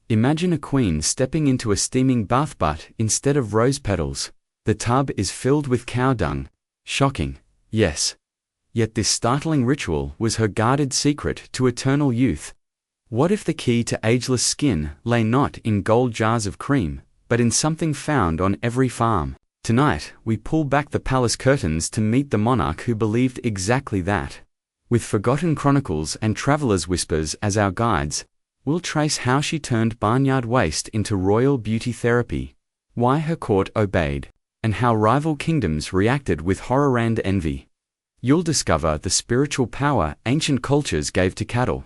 Imagine a queen stepping into a steaming bath, but instead of rose petals, the tub is filled with cow dung. Shocking, yes. Yet this startling ritual was her guarded secret to eternal youth. What if the key to ageless skin lay not in gold jars of cream, but in something found on every farm? Tonight, we pull back the palace curtains to meet the monarch who believed exactly that. With forgotten chronicles and travelers' whispers as our guides, we'll trace how she turned barnyard waste into royal beauty therapy, why her court obeyed, and how rival kingdoms reacted with horror and envy. You'll discover the spiritual power ancient cultures gave to cattle,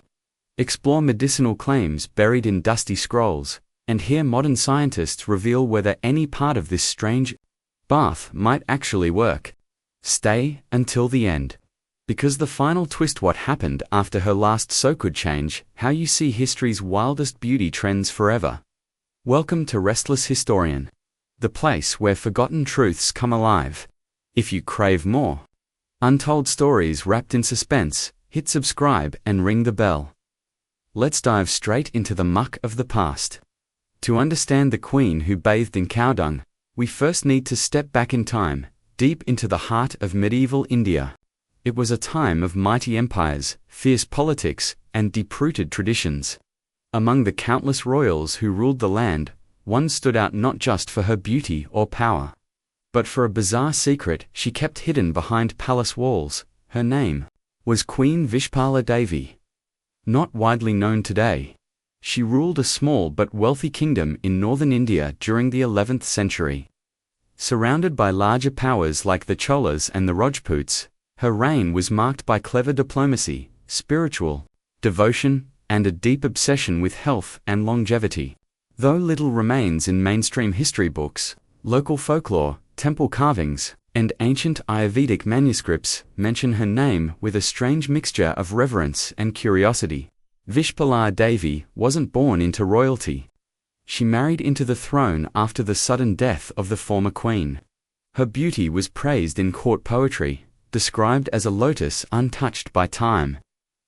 explore medicinal claims buried in dusty scrolls, and hear modern scientists reveal whether any part of this strange bath might actually work. Stay until the end, because the final twist, what happened after her last soak, could change how you see history's wildest beauty trends forever. Welcome to Restless Historian, the place where forgotten truths come alive. If you crave more untold stories wrapped in suspense, hit subscribe and ring the bell. Let's dive straight into the muck of the past. To understand the queen who bathed in cow dung, we first need to step back in time, deep into the heart of medieval India. It was a time of mighty empires, fierce politics, and deep-rooted traditions. Among the countless royals who ruled the land, one stood out not just for her beauty or power, but for a bizarre secret she kept hidden behind palace walls. Her name was Queen Vishpala Devi. Not widely known today, she ruled a small but wealthy kingdom in northern India during the 11th century. Surrounded by larger powers like the Cholas and the Rajputs, her reign was marked by clever diplomacy, spiritual devotion, and a deep obsession with health and longevity. Though little remains in mainstream history books, local folklore, temple carvings, and ancient Ayurvedic manuscripts mention her name with a strange mixture of reverence and curiosity. Vishpala Devi wasn't born into royalty. She married into the throne after the sudden death of the former queen. Her beauty was praised in court poetry, described as a lotus untouched by time.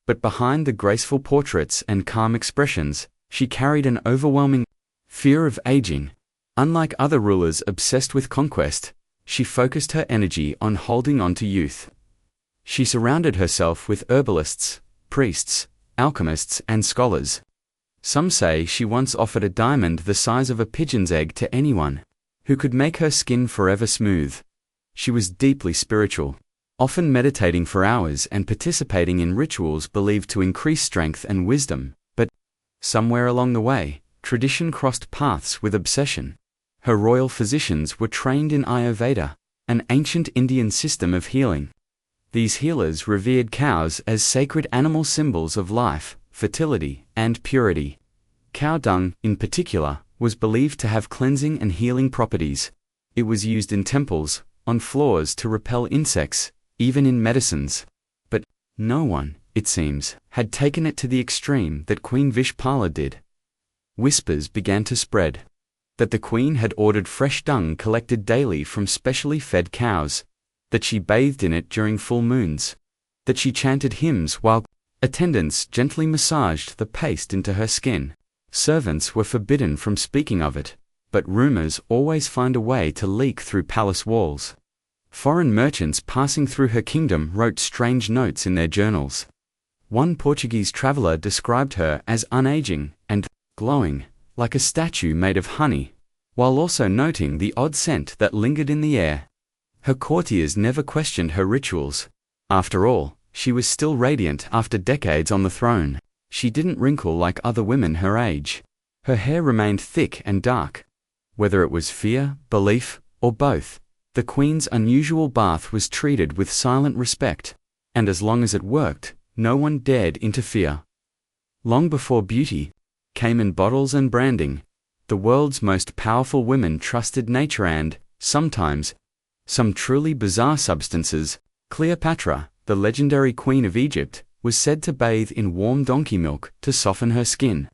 But behind the graceful portraits and calm expressions, she carried an overwhelming fear of aging. Unlike other rulers obsessed with conquest, she focused her energy on holding on to youth. She surrounded herself with herbalists, priests, alchemists, and scholars. Some say she once offered a diamond the size of a pigeon's egg to anyone who could make her skin forever smooth. She was deeply spiritual, often meditating for hours and participating in rituals believed to increase strength and wisdom. But somewhere along the way, tradition crossed paths with obsession. Her royal physicians were trained in Ayurveda, an ancient Indian system of healing. These healers revered cows as sacred animal symbols of life, fertility, and purity. Cow dung, in particular, was believed to have cleansing and healing properties. It was used in temples, on floors to repel insects, even in medicines. But no one, it seems, had taken it to the extreme that Queen Vishpala did. Whispers began to spread that the queen had ordered fresh dung collected daily from specially fed cows, that she bathed in it during full moons, that she chanted hymns while attendants gently massaged the paste into her skin. Servants were forbidden from speaking of it, but rumors always find a way to leak through palace walls. Foreign merchants passing through her kingdom wrote strange notes in their journals. One Portuguese traveler described her as unaging and glowing, like a statue made of honey, while also noting the odd scent that lingered in the air. Her courtiers never questioned her rituals. After all, she was still radiant after decades on the throne. She didn't wrinkle like other women her age. Her hair remained thick and dark. Whether it was fear, belief, or both, the queen's unusual bath was treated with silent respect, and as long as it worked, no one dared interfere. Long before beauty came in bottles and branding, the world's most powerful women trusted nature and, sometimes, some truly bizarre substances. Cleopatra, the legendary queen of Egypt, was said to bathe in warm donkey milk to soften her skin.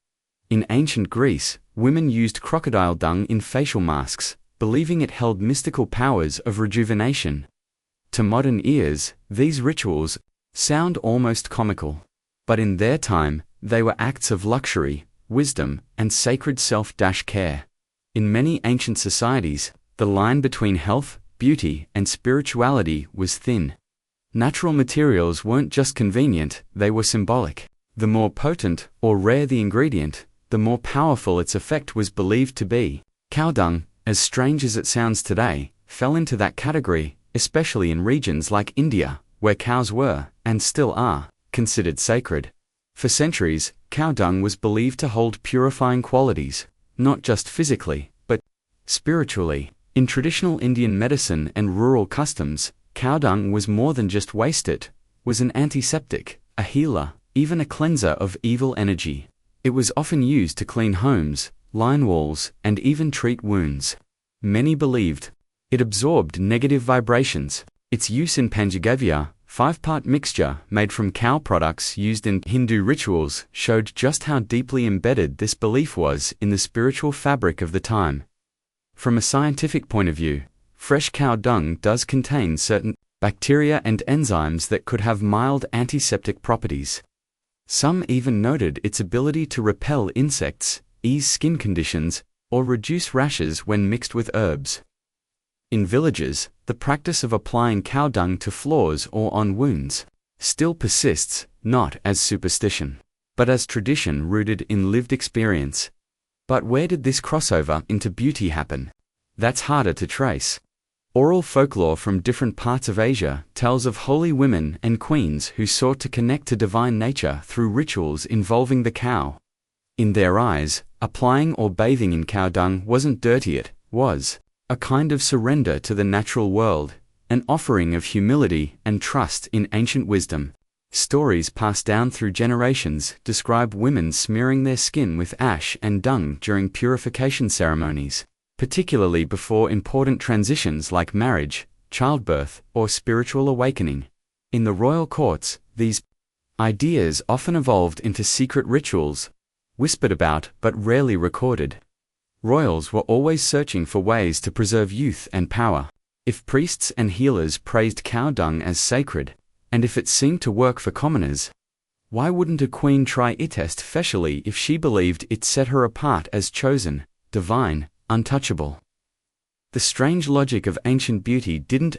In ancient Greece, women used crocodile dung in facial masks, believing it held mystical powers of rejuvenation. To modern ears, these rituals sound almost comical. But in their time, they were acts of luxury, wisdom, and sacred self-care. In many ancient societies, the line between health, beauty, and spirituality was thin. Natural materials weren't just convenient, they were symbolic. The more potent or rare the ingredient, the more powerful its effect was believed to be. Cow dung, as strange as it sounds today, fell into that category, especially in regions like India, where cows were, and still are, considered sacred. For centuries, cow dung was believed to hold purifying qualities, not just physically, but spiritually. In traditional Indian medicine and rural customs, cow dung was more than just waste. It was an antiseptic, a healer, even a cleanser of evil energy. It was often used to clean homes, line walls, and even treat wounds. Many believed it absorbed negative vibrations. Its use in Panchagavya, 5-part mixture made from cow products used in Hindu rituals, showed just how deeply embedded this belief was in the spiritual fabric of the time. From a scientific point of view, fresh cow dung does contain certain bacteria and enzymes that could have mild antiseptic properties. Some even noted its ability to repel insects, ease skin conditions, or reduce rashes when mixed with herbs. In villages, the practice of applying cow dung to floors or on wounds still persists, not as superstition, but as tradition rooted in lived experience. But where did this crossover into beauty happen? That's harder to trace. Oral folklore from different parts of Asia tells of holy women and queens who sought to connect to divine nature through rituals involving the cow. In their eyes, applying or bathing in cow dung wasn't dirty, it was a kind of surrender to the natural world, an offering of humility and trust in ancient wisdom. Stories passed down through generations describe women smearing their skin with ash and dung during purification ceremonies, particularly before important transitions like marriage, childbirth, or spiritual awakening. In the royal courts, these ideas often evolved into secret rituals, whispered about but rarely recorded. Royals were always searching for ways to preserve youth and power. If priests and healers praised cow dung as sacred, and if it seemed to work for commoners, why wouldn't a queen try it especially if she believed it set her apart as chosen, divine, untouchable? The strange logic of ancient beauty didn't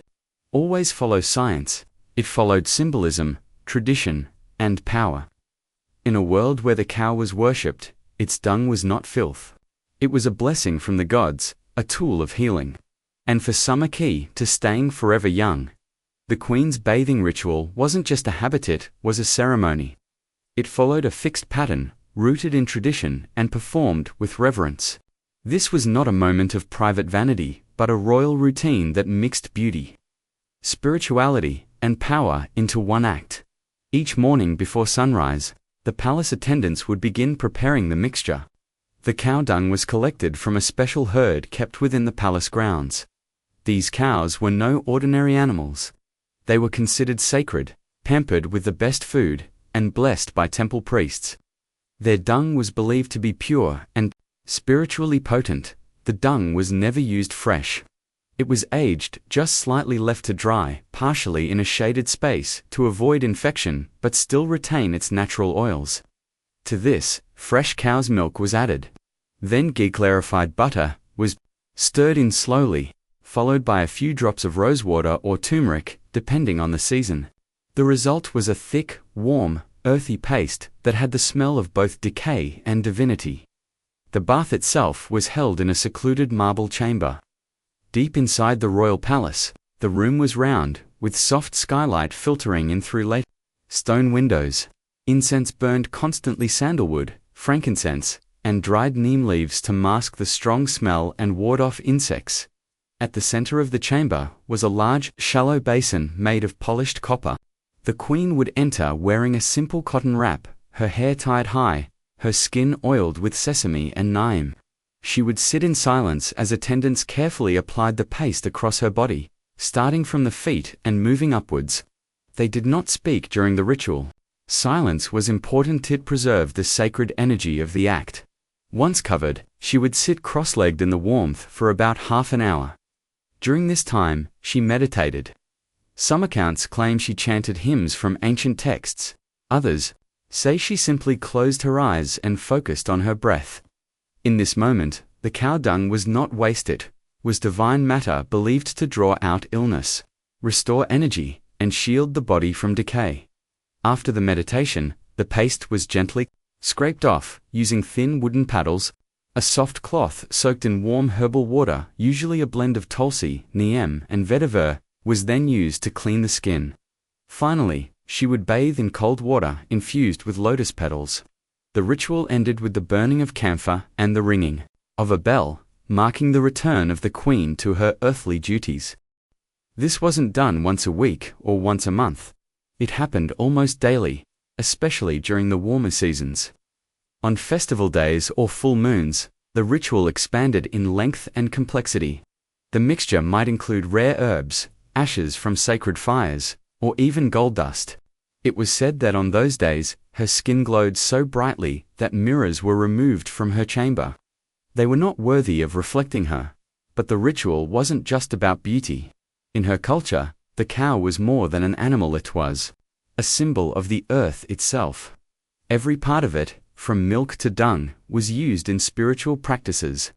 always follow science, it followed symbolism, tradition, and power. In a world where the cow was worshipped, its dung was not filth. It was a blessing from the gods, a tool of healing, and for some a key to staying forever young. The queen's bathing ritual wasn't just a habit, it was a ceremony. It followed a fixed pattern, rooted in tradition and performed with reverence. This was not a moment of private vanity, but a royal routine that mixed beauty, spirituality, and power into one act. Each morning before sunrise, the palace attendants would begin preparing the mixture. The cow dung was collected from a special herd kept within the palace grounds. These cows were no ordinary animals. They were considered sacred, pampered with the best food, and blessed by temple priests. Their dung was believed to be pure and spiritually potent. The dung was never used fresh. It was aged, just slightly left to dry, partially in a shaded space, to avoid infection, but still retain its natural oils. To this, fresh cow's milk was added. Then ghee-clarified butter was stirred in slowly, followed by a few drops of rosewater or turmeric, depending on the season. The result was a thick, warm, earthy paste that had the smell of both decay and divinity. The bath itself was held in a secluded marble chamber. Deep inside the royal palace, the room was round, with soft skylight filtering in through late stone windows. Incense burned constantly, sandalwood, frankincense, and dried neem leaves to mask the strong smell and ward off insects. At the center of the chamber was a large, shallow basin made of polished copper. The queen would enter wearing a simple cotton wrap, her hair tied high, her skin oiled with sesame and neem. She would sit in silence as attendants carefully applied the paste across her body, starting from the feet and moving upwards. They did not speak during the ritual. Silence was important, it preserved the sacred energy of the act. Once covered, she would sit cross-legged in the warmth for about half an hour. During this time, she meditated. Some accounts claim she chanted hymns from ancient texts. Others Say she simply closed her eyes and focused on her breath. In this moment, the cow dung was not wasted, was divine matter believed to draw out illness, restore energy, and shield the body from decay. After the meditation, the paste was gently scraped off using thin wooden paddles. A soft cloth soaked in warm herbal water, usually a blend of tulsi, neem, and vetiver, was then used to clean the skin. Finally, she would bathe in cold water infused with lotus petals. The ritual ended with the burning of camphor and the ringing of a bell, marking the return of the queen to her earthly duties. This wasn't done once a week or once a month. It happened almost daily, especially during the warmer seasons. On festival days or full moons, the ritual expanded in length and complexity. The mixture might include rare herbs, ashes from sacred fires, or even gold dust. It was said that on those days, her skin glowed so brightly that mirrors were removed from her chamber. They were not worthy of reflecting her. But the ritual wasn't just about beauty. In her culture, the cow was more than an animal. It was a symbol of the earth itself. Every part of it, from milk to dung, was used in spiritual practices.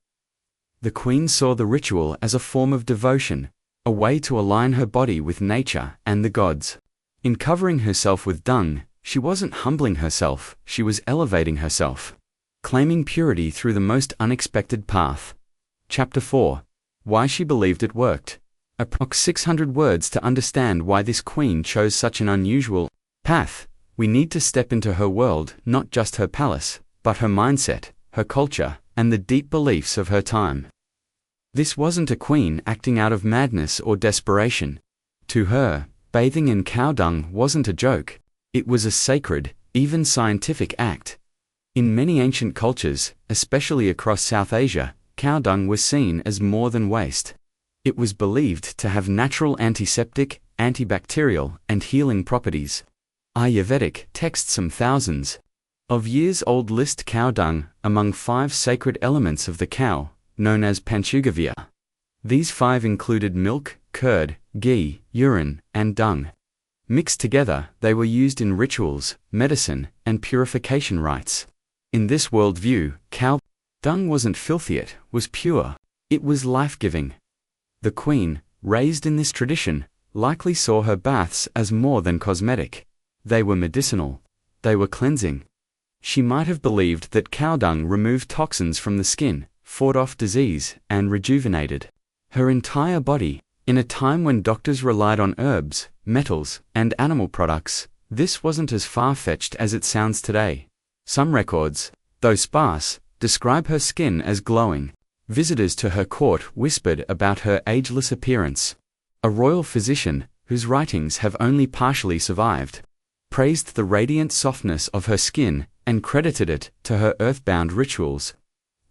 The queen saw the ritual as a form of devotion, a way to align her body with nature and the gods. In covering herself with dung, she wasn't humbling herself, she was elevating herself, claiming purity through the most unexpected path. Chapter 4. Why she believed it worked. Approx 600 words to understand why this queen chose such an unusual path. We need to step into her world, not just her palace, but her mindset, her culture, and the deep beliefs of her time. This wasn't a queen acting out of madness or desperation. To her, bathing in cow dung wasn't a joke. It was a sacred, even scientific act. In many ancient cultures, especially across South Asia, cow dung was seen as more than waste. It was believed to have natural antiseptic, antibacterial, and healing properties. Ayurvedic texts some thousands of years old list cow dung among 5 sacred elements of the cow, known as Panchagavya. These 5 included milk, curd, ghee, urine, and dung. Mixed together, they were used in rituals, medicine, and purification rites. In this worldview, cow dung wasn't filthy, it was pure. It was life-giving. The queen, raised in this tradition, likely saw her baths as more than cosmetic. They were medicinal. They were cleansing. She might have believed that cow dung removed toxins from the skin, fought off disease, and rejuvenated her entire body. In a time when doctors relied on herbs, metals, and animal products, this wasn't as far-fetched as it sounds today. Some records, though sparse, describe her skin as glowing. Visitors to her court whispered about her ageless appearance. A royal physician, whose writings have only partially survived, praised the radiant softness of her skin and credited it to her earthbound rituals.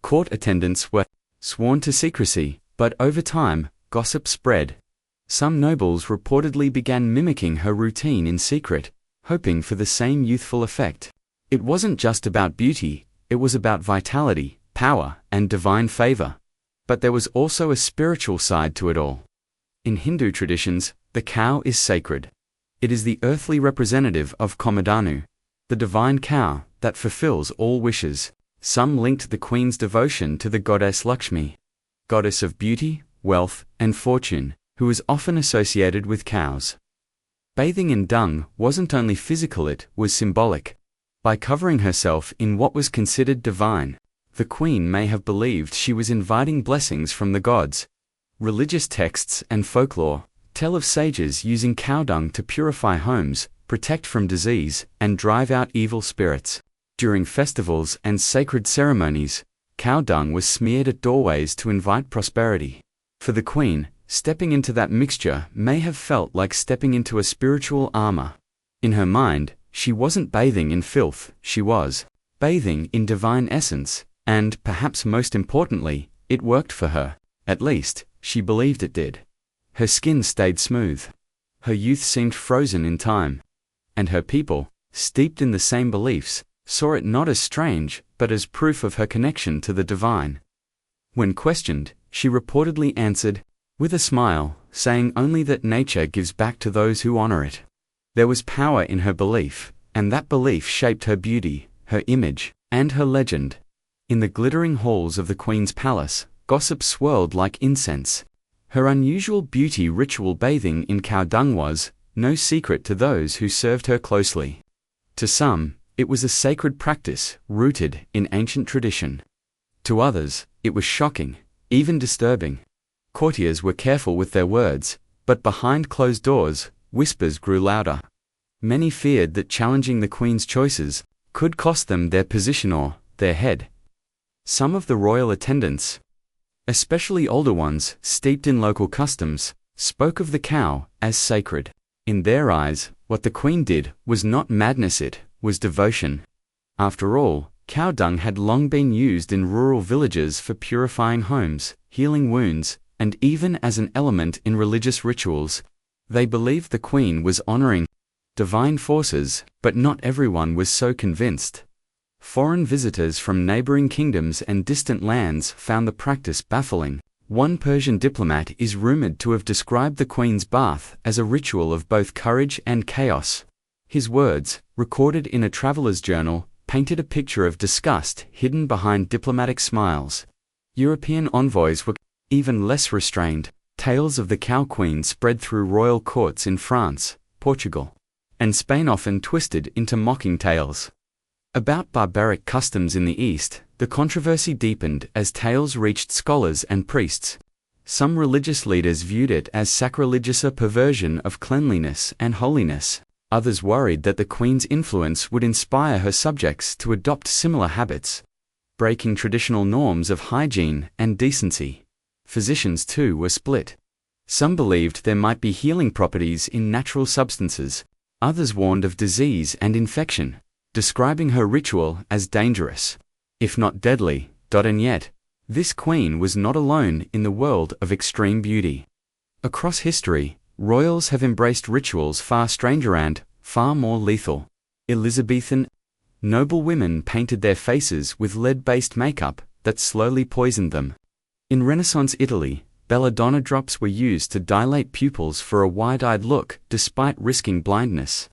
Court attendants were sworn to secrecy, but over time, gossip spread. Some nobles reportedly began mimicking her routine in secret, hoping for the same youthful effect. It wasn't just about beauty, it was about vitality, power, and divine favor. But there was also a spiritual side to it all. In Hindu traditions, the cow is sacred. It is the earthly representative of Kamadhanu, the divine cow that fulfills all wishes. Some linked the queen's devotion to the goddess Lakshmi, goddess of beauty, wealth, and fortune, who is often associated with cows. Bathing in dung wasn't only physical, it was symbolic. By covering herself in what was considered divine, the queen may have believed she was inviting blessings from the gods. Religious texts and folklore tell of sages using cow dung to purify homes, protect from disease, and drive out evil spirits. During festivals and sacred ceremonies, cow dung was smeared at doorways to invite prosperity. For the queen, stepping into that mixture may have felt like stepping into a spiritual armor. In her mind, she wasn't bathing in filth, she was bathing in divine essence, and, perhaps most importantly, it worked for her. At least, she believed it did. Her skin stayed smooth. Her youth seemed frozen in time. And her people, steeped in the same beliefs, saw it not as strange, but as proof of her connection to the divine. When questioned, she reportedly answered, with a smile, saying only that nature gives back to those who honor it. There was power in her belief, and that belief shaped her beauty, her image, and her legend. In the glittering halls of the queen's palace, gossip swirled like incense. Her unusual beauty ritual bathing in cow dung was no secret to those who served her closely. To some, it was a sacred practice rooted in ancient tradition. To others, it was shocking, even disturbing. Courtiers were careful with their words, but behind closed doors, whispers grew louder. Many feared that challenging the queen's choices could cost them their position or their head. Some of the royal attendants, especially older ones steeped in local customs, spoke of the cow as sacred. In their eyes, what the queen did was not madness, it was devotion. After all, cow dung had long been used in rural villages for purifying homes, healing wounds, and even as an element in religious rituals. They believed the queen was honoring divine forces, but not everyone was so convinced. Foreign visitors from neighboring kingdoms and distant lands found the practice baffling. One Persian diplomat is rumored to have described the queen's bath as a ritual of both courage and chaos. His words, recorded in a traveler's journal, painted a picture of disgust hidden behind diplomatic smiles. European envoys were even less restrained. Tales of the cow queen spread through royal courts in France, Portugal, and Spain, often twisted into mocking tales about barbaric customs in the East. The controversy deepened as tales reached scholars and priests. Some religious leaders viewed it as sacrilegious, a perversion of cleanliness and holiness. Others worried that the queen's influence would inspire her subjects to adopt similar habits, breaking traditional norms of hygiene and decency. Physicians, too, were split. Some believed there might be healing properties in natural substances. Others warned of disease and infection, describing her ritual as dangerous, if not deadly. And yet, this queen was not alone in the world of extreme beauty. Across history, royals have embraced rituals far stranger and far more lethal. Elizabethan noble women painted their faces with lead-based makeup that slowly poisoned them. In Renaissance Italy, belladonna drops were used to dilate pupils for a wide-eyed look despite risking blindness.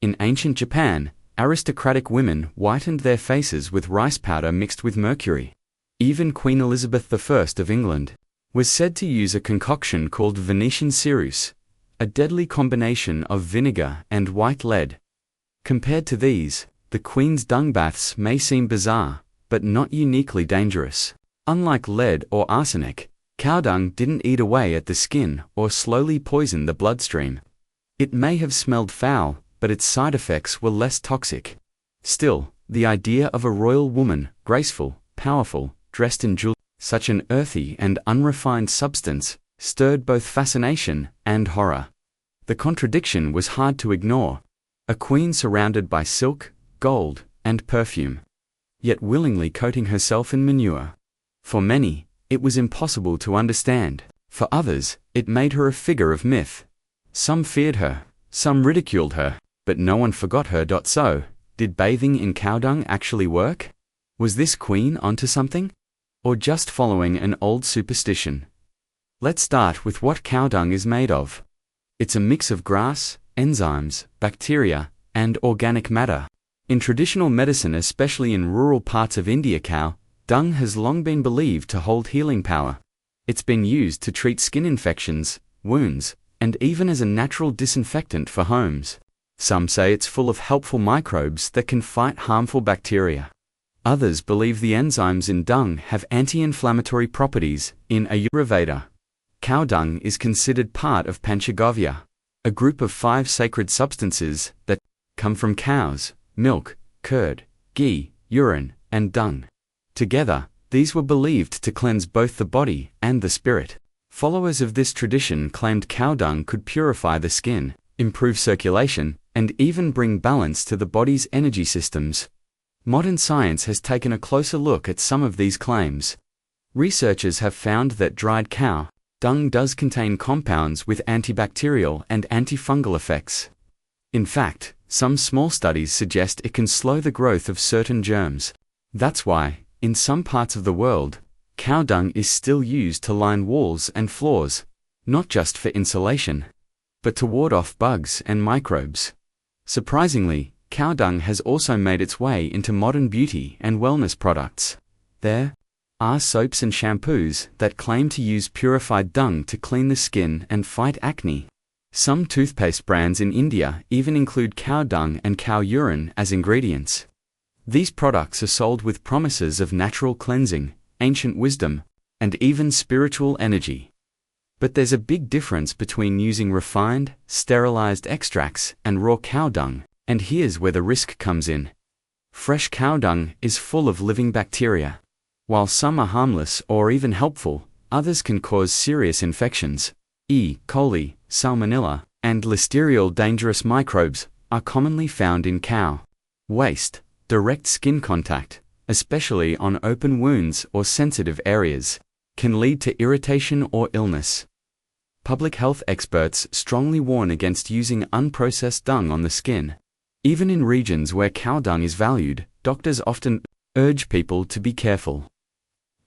In ancient Japan, aristocratic women whitened their faces with rice powder mixed with mercury. Even Queen Elizabeth I of England was said to use a concoction called Venetian ceruse, a deadly combination of vinegar and white lead. Compared to these, the Queen's dung baths may seem bizarre, but not uniquely dangerous. Unlike lead or arsenic, cow dung didn't eat away at the skin or slowly poison the bloodstream. It may have smelled foul, but its side effects were less toxic. Still, the idea of a royal woman, graceful, powerful, dressed in jewelry, such an earthy and unrefined substance, stirred both fascination and horror. The contradiction was hard to ignore. A queen surrounded by silk, gold, and perfume, yet willingly coating herself in manure. For many, it was impossible to understand. For others, it made her a figure of myth. Some feared her, some ridiculed her, but no one forgot her. So, did bathing in cow dung actually work? Was this queen onto something? Or just following an old superstition? Let's start with what cow dung is made of. It's a mix of grass, enzymes, bacteria, and organic matter. In traditional medicine, especially in rural parts of India, cow dung has long been believed to hold healing power. It's been used to treat skin infections, wounds, and even as a natural disinfectant for homes. Some say it's full of helpful microbes that can fight harmful bacteria. Others believe the enzymes in dung have anti-inflammatory properties. In Ayurveda, cow dung is considered part of Panchagavya, a group of 5 sacred substances that come from cows: milk, curd, ghee, urine, and dung. Together, these were believed to cleanse both the body and the spirit. Followers of this tradition claimed cow dung could purify the skin, improve circulation, and even bring balance to the body's energy systems. Modern science has taken a closer look at some of these claims. Researchers have found that dried cow dung does contain compounds with antibacterial and antifungal effects. In fact, some small studies suggest it can slow the growth of certain germs. That's why, in some parts of the world, cow dung is still used to line walls and floors, not just for insulation, but to ward off bugs and microbes. Surprisingly, Cow dung has also made its way into modern beauty and wellness products. There are soaps and shampoos that claim to use purified dung to clean the skin and fight acne. Some toothpaste brands in India even include cow dung and cow urine as ingredients. These products are sold with promises of natural cleansing, ancient wisdom, and even spiritual energy. But there's a big difference between using refined, sterilized extracts and raw cow dung, and here's where the risk comes in. Fresh cow dung is full of living bacteria. While some are harmless or even helpful, others can cause serious infections. E. coli, salmonella, and listeria, dangerous microbes, are commonly found in cow waste. Direct skin contact, especially on open wounds or sensitive areas, can lead to irritation or illness. Public health experts strongly warn against using unprocessed dung on the skin. Even in regions where cow dung is valued, doctors often urge people to be careful.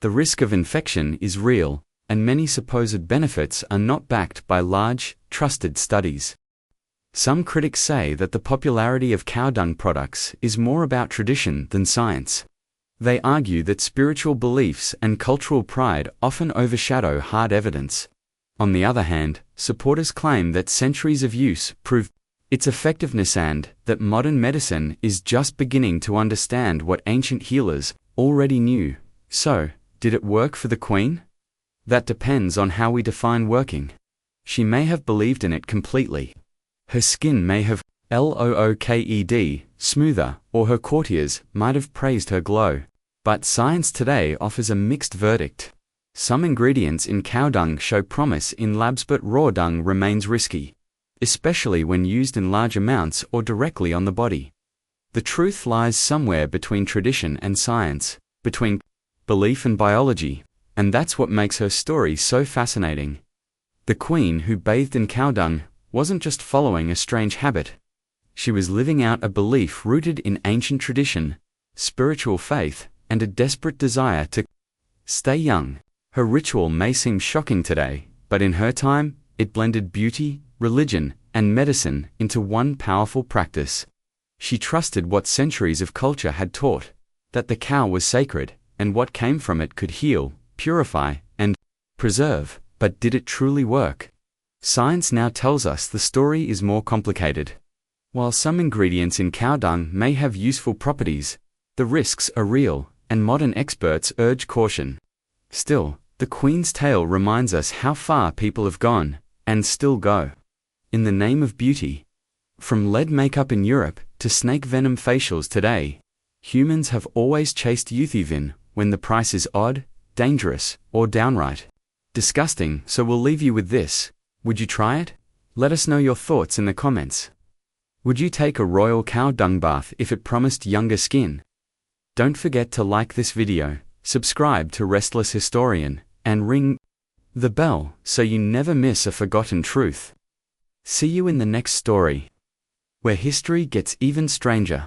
The risk of infection is real, and many supposed benefits are not backed by large, trusted studies. Some critics say that the popularity of cow dung products is more about tradition than science. They argue that spiritual beliefs and cultural pride often overshadow hard evidence. On the other hand, supporters claim that centuries of use prove its effectiveness and that modern medicine is just beginning to understand what ancient healers already knew. So, did it work for the Queen? That depends on how we define working. She may have believed in it completely. Her skin may have looked smoother, or her courtiers might have praised her glow. But science today offers a mixed verdict. Some ingredients in cow dung show promise in labs, but raw dung remains risky, especially when used in large amounts or directly on the body. The truth lies somewhere between tradition and science, between belief and biology, and that's what makes her story so fascinating. The Queen who bathed in cow dung wasn't just following a strange habit. She was living out a belief rooted in ancient tradition, spiritual faith, and a desperate desire to stay young. Her ritual may seem shocking today, but in her time, it blended beauty, religion, and medicine into one powerful practice. She trusted what centuries of culture had taught, that the cow was sacred, and what came from it could heal, purify, and preserve. But did it truly work? Science now tells us the story is more complicated. While some ingredients in cow dung may have useful properties, the risks are real, and modern experts urge caution. Still, the Queen's tale reminds us how far people have gone, and still go, in the name of beauty. From lead makeup in Europe to snake venom facials today, humans have always chased euthyvin when the price is odd, dangerous, or downright disgusting. So we'll leave you with this. Would you try it? Let us know your thoughts in the comments. Would you take a royal cow dung bath if it promised younger skin? Don't forget to like this video, subscribe to Restless Historian, and ring the bell so you never miss a forgotten truth. See you in the next story, where history gets even stranger.